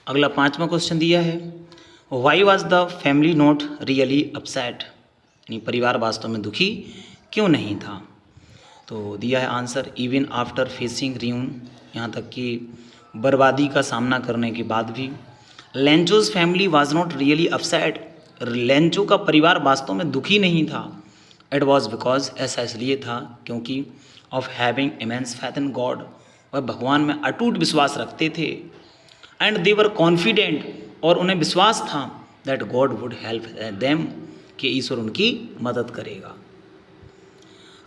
अगला 5वां क्वेश्चन दिया है, why was the family not really upset, यानी परिवार वास्तव में दुखी क्यों नहीं था। तो दिया है answer, even after facing ruin, यहाँ तक कि बर्बादी का सामना करने के बाद भी। Lencho's family was not really upset, Lencho का परिवार वास्तव में दुखी नहीं था। इट वॉज बिकॉज, ऐसा इसलिए था क्योंकि of having immense faith in God, वह भगवान में अटूट विश्वास रखते थे। एंड दे वर कॉन्फिडेंट, और उन्हें विश्वास था that God would help them, कि ईश्वर उनकी मदद करेगा।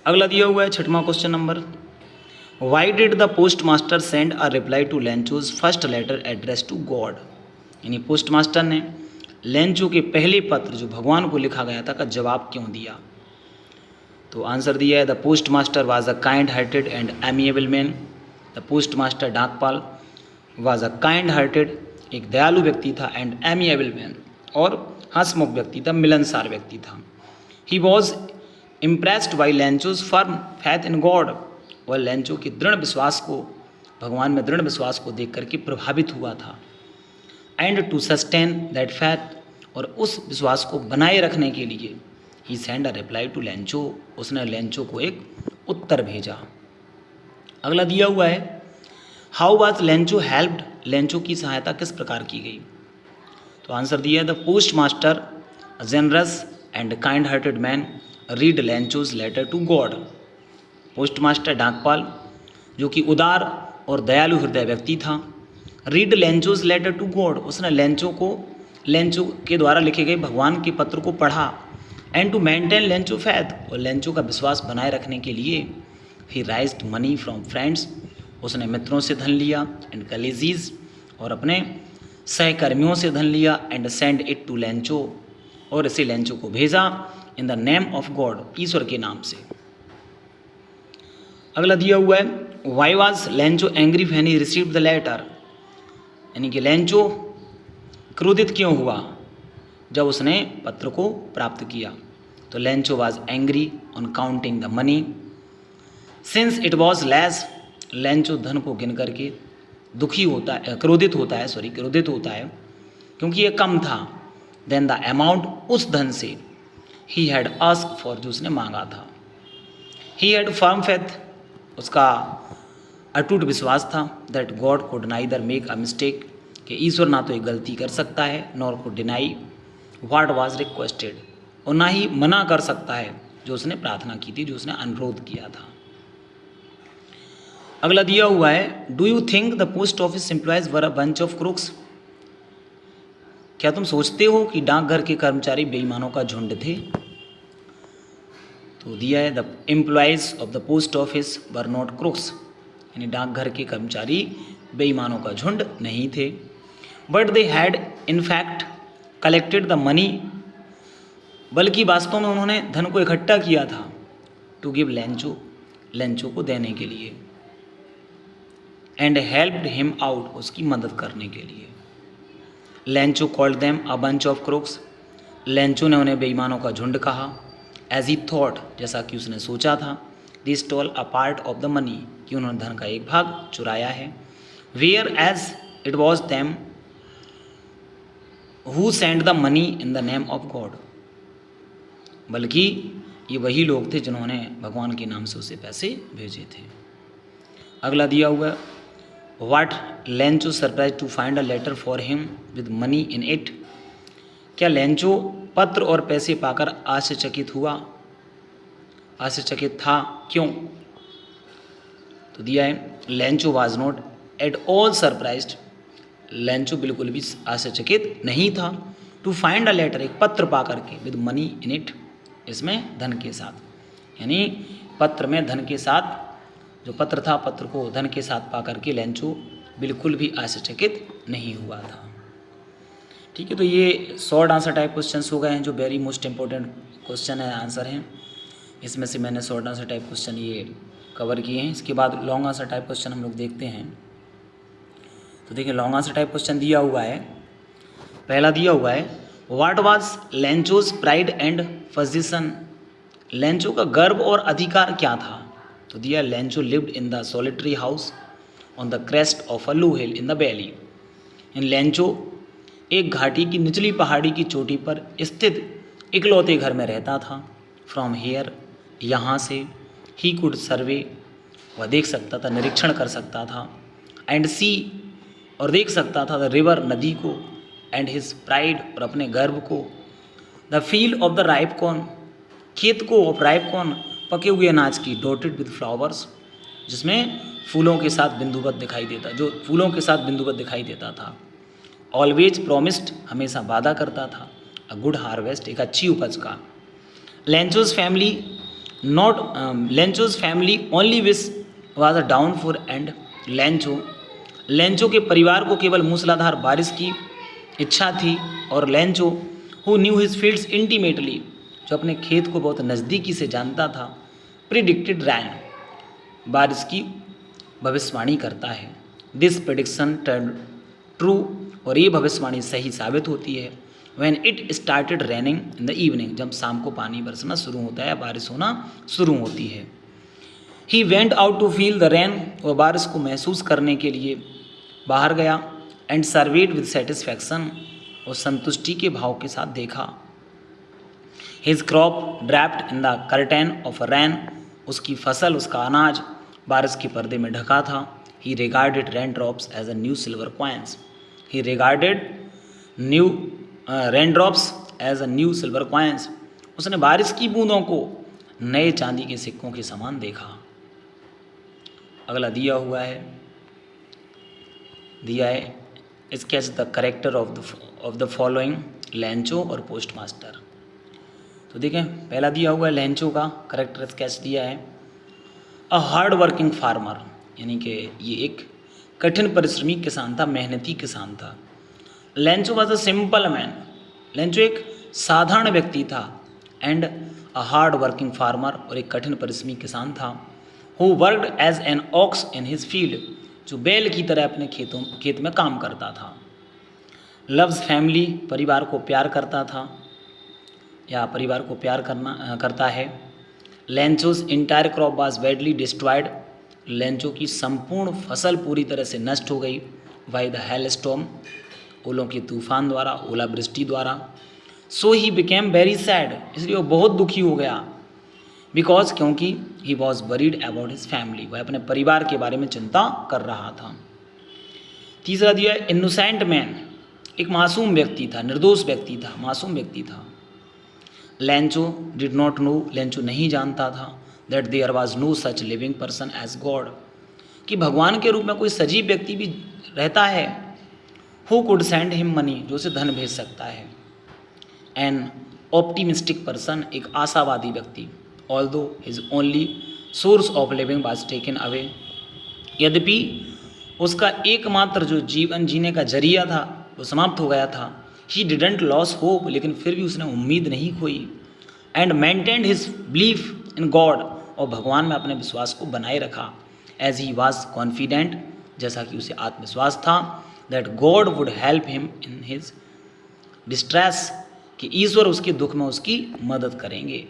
अगला दिया हुआ है 6वां question number, why did the post master send a reply to Lencho's first letter address to God, यानी पोस्ट मास्टर ने लेंचो के पहले पत्र जो भगवान को लिखा गया था का जवाब क्यों दिया। तो आंसर दिया है, the post master was a kind hearted and amiable man. The post master डाकपाल वॉज अ काइंड हार्टेड, एक दयालु व्यक्ति था, एंड एमिएबल मैन, और हंसमुख व्यक्ति था, मिलनसार व्यक्ति था। He was impressed by Lencho's firm faith in God, वह लेंचो के दृढ़ विश्वास को, भगवान में दृढ़ विश्वास को देख करके प्रभावित हुआ था। And to sustain that faith, और उस विश्वास को बनाए रखने के लिए he send a reply to Lencho, उसने लेंचो को एक उत्तर भेजा। अगला दिया हुआ है, how was Lencho helped, Lencho की सहायता किस प्रकार की गई। तो आंसर दिया है, the post master generous and kind hearted man read Lencho's letter to God. Post master डाकपाल जो कि उदार और दयालु हृदय व्यक्ति था, read Lencho's letter to God, उसने लेंचो के द्वारा लिखे गए भगवान के पत्र को पढ़ा। And to maintain Lencho faith, और लेंचो का विश्वास बनाए रखने के लिए he raised money from friends, उसने मित्रों से धन लिया, एंड कलेजीज, और अपने सहकर्मियों से धन लिया, and send it to Lencho, और इसे लेंचो को भेजा, in the name of God, ईश्वर के नाम से। अगला दिया हुआ है, why was Lencho angry when he received the letter, यानी कि लेंचो क्रोधित क्यों हुआ जब उसने पत्र को प्राप्त किया। तो Lencho was angry on counting the money, since it was less, Lencho धन को गिन करके दुखी होता है, क्रोधित होता है क्योंकि ये कम था। देन द अमाउंट, उस धन से, ही हैड आस्क फॉर, जो उसने मांगा था। ही हैड फर्म फेथ, उसका अटूट विश्वास था, that God could neither make a mistake, कि ईश्वर ना तो एक गलती कर सकता है, nor could deny what was requested, और ना ही मना कर सकता है जो उसने प्रार्थना की थी, जो उसने अनुरोध किया था। अगला दिया हुआ है, do you think the post office employees were a bunch of crooks, क्या तुम सोचते हो कि डाकघर के कर्मचारी बेईमानों का झुंड थे। तो दिया है, the employees of the post office were not crooks, यानी डाकघर के कर्मचारी बेईमानों का झुंड नहीं थे। But they had in fact collected the money, बल्कि वास्तव में उन्होंने धन को इकट्ठा किया था, टू गिव लेंचो, लेंचो को देने के लिए, एंड हेल्प्ड हिम आउट, उसकी मदद करने के लिए। Lencho called them a bunch of crooks, Lencho ने उन्हें बेईमानों का झुंड कहा। एज ही थॉट, जैसा कि उसने सोचा था। They stole a part of the money, कि उन्होंने धन का एक भाग चुराया है। Whereas it was them who send the money in the name of God, बल्कि ये वही लोग थे जिन्होंने भगवान के नाम से उसे पैसे भेजे थे। अगला दिया हुआ, what Lencho surprise to find a letter for him with money in it, क्या लेंचो पत्र और पैसे पाकर आश्चर्यचकित था, क्यों। तो दिया है, Lencho was not at all surprised, Lencho बिल्कुल भी आश्चर्यचकित नहीं था। टू फाइंड अ लेटर, एक पत्र पा करके, विद मनी इन इट, इसमें धन के साथ, यानी पत्र में धन के साथ, जो पत्र था, पत्र को धन के साथ पा करके लेंचो बिल्कुल भी आश्चर्यचकित नहीं हुआ था। ठीक है, तो ये शॉर्ट आंसर टाइप क्वेश्चंस हो गए हैं, जो वेरी मोस्ट इंपॉर्टेंट क्वेश्चन है, आंसर हैं। इसमें से मैंने शॉर्ट आंसर टाइप क्वेश्चन ये कवर किए हैं। इसके बाद लॉन्ग आंसर टाइप क्वेश्चन हम लोग देखते हैं। तो देखिए, लॉन्ग आंसर टाइप क्वेश्चन दिया हुआ है, पहला दिया हुआ है, what was Lencho's pride and position, Lencho का गर्व और अधिकार क्या था। तो दिया, Lencho lived in the solitary house on the crest of a low hill in the valley, in Lencho एक घाटी की निचली पहाड़ी की चोटी पर स्थित इकलौते घर में रहता था। फ्रॉम हेयर, यहाँ से, ही कुड सर्वे, वह देख सकता था, निरीक्षण कर सकता था, एंड सी, और देख सकता था, द रिवर, नदी को, एंड हिज प्राइड, और अपने गर्व को, the field of the ripe corn, खेत को ऑफ राइप कॉर्न, पके हुए अनाज की, डॉटेड विद फ्लावर्स, जिसमें फूलों के साथ बिंदुवत दिखाई देता, जो फूलों के साथ बिंदुवत दिखाई देता था। ऑलवेज प्रोमिस्ड, हमेशा वादा करता था, अ गुड हार्वेस्ट, एक अच्छी उपज का। Lencho's family only wish was a downfall, and Lencho के परिवार को केवल मूसलाधार बारिश की इच्छा थी, और Lencho who knew his fields intimately, जो अपने खेत को बहुत नज़दीकी से जानता था, प्रिडिक्टेड रैन, बारिश की भविष्यवाणी करता है। दिस प्रेडिक्शन टर्न ट्रू, और ये भविष्यवाणी सही साबित होती है। When it started raining in the evening, जब शाम को पानी बरसना शुरू होता है, बारिश होना शुरू होती है। He went out to feel the rain, वह बारिश को महसूस करने के लिए बाहर गया, एंड सर्वेड विद सेटिस्फैक्शन, और संतुष्टि के भाव के साथ देखा। His crop draped in the curtain of rain, उसकी फसल, उसका अनाज बारिश के पर्दे में ढका था। He regarded rain drops as a new silver coins, he regarded new rain drops as a new silver coins, उसने बारिश की बूंदों को नए चांदी के सिक्कों के समान देखा। अगला दिया है sketch the character of the following, Lencho और पोस्टमास्टर। तो देखें, पहला दिया हुआ है लेंचो का करेक्टर स्केच दिया है। अ हार्ड वर्किंग फार्मर, यानी कि ये एक कठिन परिश्रमी किसान था, मेहनती किसान था। Lencho was a simple man, Lencho एक साधारण व्यक्ति था। And a hard working farmer, और एक कठिन परिश्रमी किसान था। Who worked as an ox in his field, जो बैल की तरह अपने खेत में काम करता था। लव्स फैमिली, परिवार को प्यार करता था या परिवार को प्यार करता है। Lencho's entire crop was badly destroyed, Lencho की संपूर्ण फसल पूरी तरह से नष्ट हो गई। बाय द हेल स्टॉर्म, ओलों के तूफान द्वारा, ओलावृष्टि द्वारा। सो ही बिकेम वेरी सैड, इसलिए वो बहुत दुखी हो गया। बिकॉज, क्योंकि he was worried about his family, वह अपने परिवार के बारे में चिंता कर रहा था। तीसरा दिया है इनोसेंट मैन, एक मासूम व्यक्ति था, निर्दोष व्यक्ति था, मासूम व्यक्ति था। Lencho did not know, Lencho नहीं जानता था that there was no such living person as God, कि भगवान के रूप में कोई सजीव व्यक्ति भी रहता है। Who could send him money, जो उसे धन भेज सकता है। एन ऑप्टिमिस्टिक पर्सन, एक आशावादी व्यक्ति। Although his only source of living was taken away, यद्यपि उसका एकमात्र जो जीवन जीने का जरिया था वो समाप्त हो गया था। ही डिडेंट लॉस होप, लेकिन फिर भी उसने उम्मीद नहीं खोई। And maintained his belief in God, और भगवान में अपने विश्वास को बनाए रखा। एज ही वॉज कॉन्फिडेंट, जैसा कि उसे आत्मविश्वास था, that God would help him in his distress, कि ईश्वर उसके दुख में उसकी मदद करेंगे।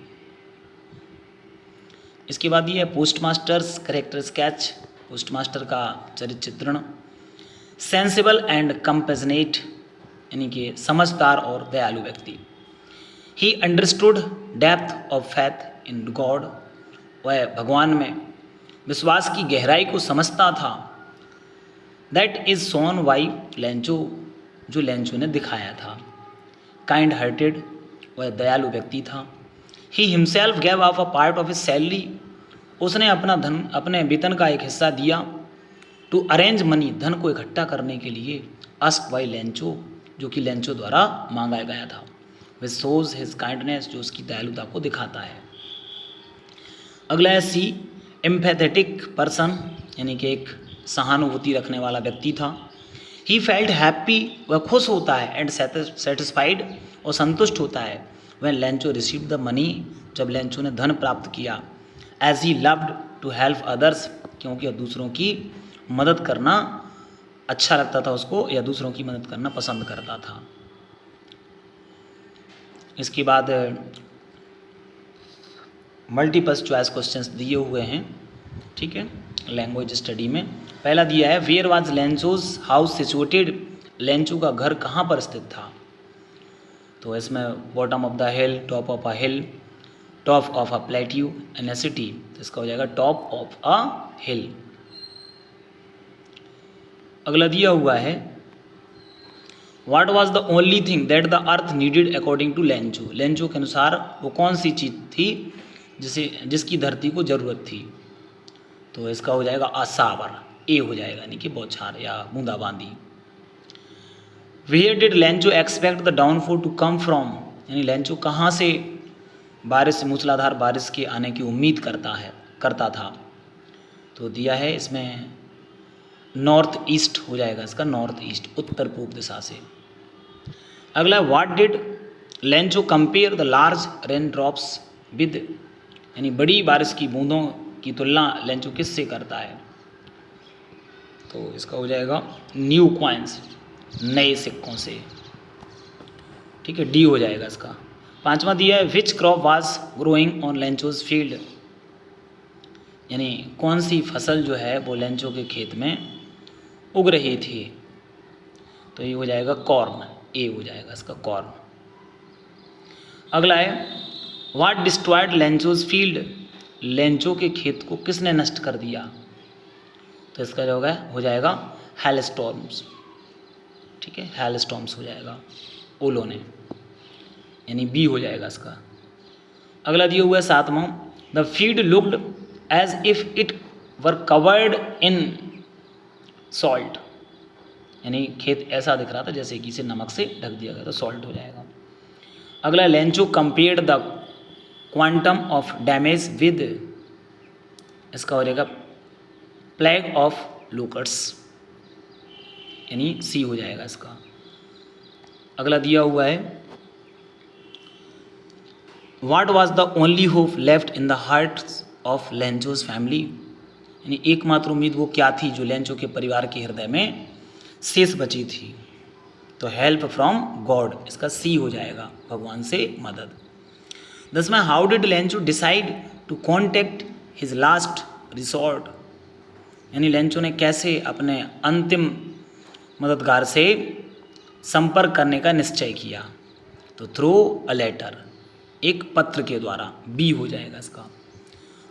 इसके बाद ये है पोस्टमास्टर्स करेक्टर स्केच, पोस्टमास्टर का चरित्र चित्रण। सेंसिबल एंड कंपेशनेट, यानी कि समझदार और दयालु व्यक्ति। He understood depth of faith in God, वह भगवान में विश्वास की गहराई को समझता था। That is shown by Lencho, जो लेंचो ने दिखाया था। काइंड हार्टेड, वह दयालु व्यक्ति था। He himself gave of a part of his salary, उसने अपना धन, अपने वेतन का एक हिस्सा दिया। टू अरेंज मनी, धन को इकट्ठा करने के लिए। अस्क बाई लेंचो, जो कि लेंचो द्वारा मांगा गया था। विच शोज हिज काइंडनेस, जो उसकी दयालुता को दिखाता है। अगला है सी, एम्पैथेटिक पर्सन, यानी कि एक सहानुभूति रखने वाला व्यक्ति था। ही फेल्ट हैप्पी, वह खुश होता है। एंड सेटिस्फाइड, और संतुष्ट होता है। When Lencho received the money, जब लेंचो ने धन प्राप्त किया। As he loved to help others, क्योंकि दूसरों की मदद करना अच्छा लगता था उसको, या दूसरों की मदद करना पसंद करता था। इसके बाद मल्टीपल चॉइस क्वेश्चंस दिए हुए हैं, ठीक है, लैंग्वेज स्टडी में। पहला दिया है where was Lencho's house situated Lencho का घर कहाँ पर स्थित था? तो इसमें bottom of the hill, top of a hill, top of a plateau in a city, तो इसका हो जाएगा टॉप ऑफ अ हिल। अगला दिया हुआ है what was the only thing that the earth needed according to Lencho. Lencho के अनुसार वो कौन सी चीज़ थी जिसकी धरती को ज़रूरत थी? तो इसका हो जाएगा असावर, ए हो जाएगा, यानी कि बौछार या बूंदाबांदी। Where did Lencho expect the downfall to come from, यानी लेंचो कहाँ से बारिश, मूसलाधार बारिश के आने की उम्मीद करता था? तो दिया है इसमें नॉर्थ ईस्ट हो जाएगा, इसका नॉर्थ ईस्ट, उत्तर पूर्व दिशा से। अगला what did Lencho compare the large rain drops with, यानी बड़ी बारिश की बूंदों की तुलना लेंचो किससे करता है? तो इसका हो जाएगा न्यू कॉइन्स, नए सिक्कों से। ठीक है, डी हो जाएगा इसका। पांचवा दिया है which crop was growing on Lencho's field, यानी कौन सी फसल जो है वो लेंचो के खेत में उग रही थी? तो ये हो जाएगा कॉर्न, ए हो जाएगा इसका कॉर्न। अगला है what destroyed Lencho's field, Lencho के खेत को किसने नष्ट कर दिया? तो इसका जो हो जाएगा हेलस्टॉर्म्स। ठीक है, हेलस्टॉर्म्स हो जाएगा, ओलो ने, यानी बी हो जाएगा इसका। अगला दिया हुआ है सातवां the field looked as if it were covered in salt, यानी खेत ऐसा दिख रहा था जैसे कि इसे नमक से ढक दिया गया, तो सॉल्ट हो जाएगा। अगला Lencho compared the quantum of damage with, इसका हो जाएगा प्लेग ऑफ लोकट्स, यानी सी हो जाएगा इसका। अगला दिया हुआ है what was the only hope left in the hearts of Lencho's family, यानी एकमात्र उम्मीद वो क्या थी जो लेंचो के परिवार के हृदय में शेष बची थी? तो हेल्प फ्रॉम गॉड, इसका सी हो जाएगा, भगवान से मदद। 10वां how did Lencho decide to contact his last resort, यानी लेंचो ने कैसे अपने अंतिम मददगार से संपर्क करने का निश्चय किया? तो थ्रू अ लेटर, एक पत्र के द्वारा, बी हो जाएगा इसका।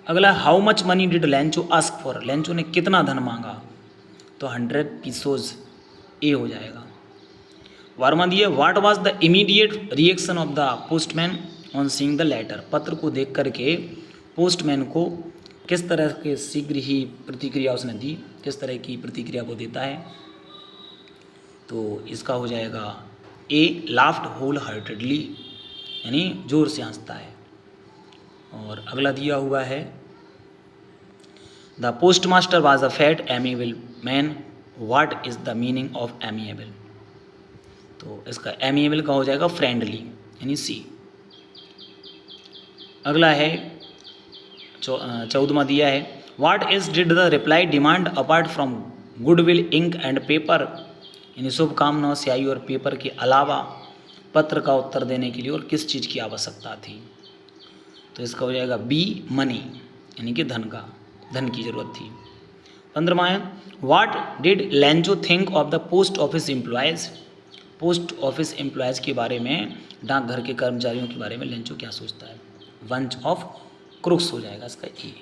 अगला how much money did Lencho ask for, Lencho ने कितना धन मांगा? तो 100 पीसोज, ए हो जाएगा। 12वां दिए what was the immediate reaction of the postman on seeing the letter, पत्र को देख करके पोस्टमैन को किस तरह के शीघ्र ही प्रतिक्रिया उसने दी, किस तरह की प्रतिक्रिया वो देता है? तो इसका हो जाएगा ए लाफ्ड होल हार्टेडली, यानी जोर से हंसता है। और अगला दिया हुआ है the post master was a fat amiable man, what is the meaning of amiable? तो इसका एमिएबल का हो जाएगा फ्रेंडली, यानी सी। अगला है 14वां दिया है what is did the reply demand apart from goodwill ink and paper, यानी शुभकामनाओं, स्याही और पेपर के अलावा पत्र का उत्तर देने के लिए और किस चीज़ की आवश्यकता थी? तो इसका हो जाएगा बी मनी, यानी कि धन की जरूरत थी। 15वां है what did Lencho think of the post office employees, post office employees के बारे में, डाकघर के कर्मचारियों के बारे में लेंचो क्या सोचता है? बंच ऑफ क्रुक्स हो जाएगा इसका ए।